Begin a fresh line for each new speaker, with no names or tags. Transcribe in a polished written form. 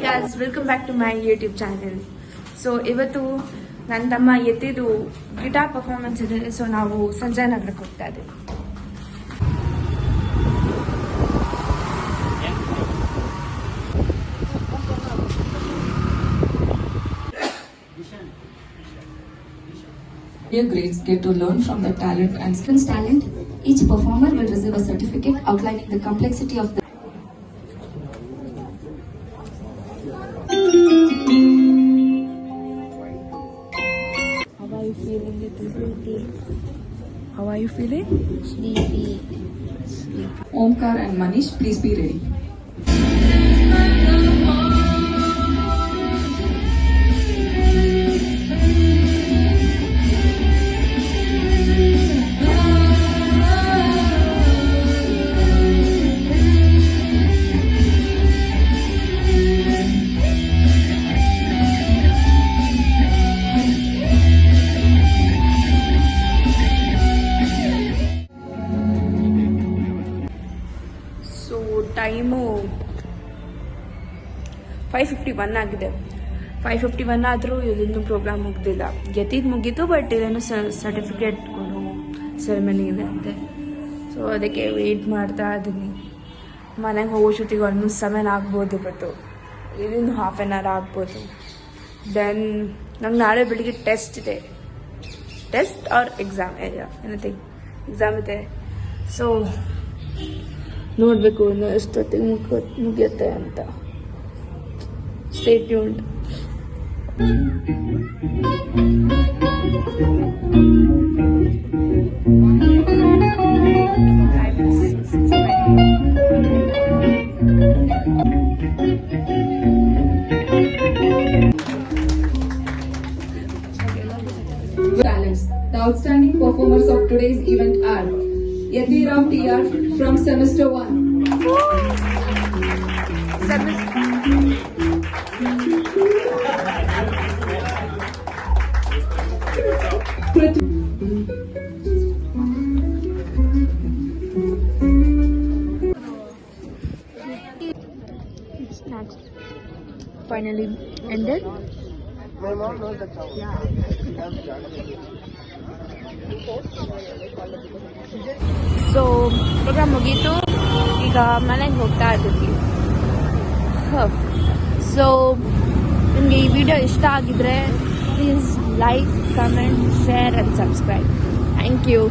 guys, welcome back to my YouTube channel. So ಇವತ್ತು ನನ್ನ ತಮ್ಮ ಎತ್ತಿದು ಗಿಟಾರ್ ಪರ್ಫಾರ್ಮೆನ್ಸ್ ಇದೆ. ಸೊ ನಾವು ಸಂಜಯ್ ನಗರಕ್ಕೆ ಹೋಗ್ತಾ ಇದ್ದೀವಿ.
Your grades get to learn from the talent and skills.
Talent. Each performer will receive a certificate outlining the complexity of the
How are you feeling?
sleepy.
Omkar and Manish, please be ready.
Time 5:51 ಆಗಿದೆ. 5:51 ಆದರೂ ಇದೊಂದು program ಮುಗ್ದಿಲ್ಲ. ಮುಗೀತು, but ಇದೇನು certificate ಕೊಡೋ ceremony ಇದೆ ಅಂತೆ. So ಅದಕ್ಕೆ weight ಮಾಡ್ತಾ ಇದ್ದೀನಿ. ಮನೆಗೆ ಹೋಗೋ ಜೊತೆಗೆ ಆಲ್ಮೋಸ್ಟ್ 7 ಆಗ್ಬೋದು, ಬಟ್ ಇದನ್ನು ಹಾಫ್ ಆನ್ ಅವರ್ ಆಗ್ಬೋದು. ದೆನ್ ನಂಗೆ ನಾಳೆ ಬೆಳಿಗ್ಗೆ ಟೆಸ್ಟ್ ಇದೆ. Test or exam anything exam ಇದೆ. ಸೊ ನೋಡಬೇಕು ಇನ್ನು ಎಷ್ಟೊತ್ತಿಗೆ ಮುಗಿಯುತ್ತೆ ಅಂತ. Stay tuned.
Talents. The outstanding performers of today's event are Yatiram TR from semester 1.
Snacks finally ended.
My mom knows the song.
So programme ಮುಗೀತು, ಈಗ ಮನೆಗೆ ಹೋಗ್ತಾ ಇದ್ದೀವಿ. ಸೊ ನಿಮಗೆ ಈ ವಿಡಿಯೋ ಇಷ್ಟ ಆಗಿದ್ರೆ please like, comment, share and subscribe. Thank you.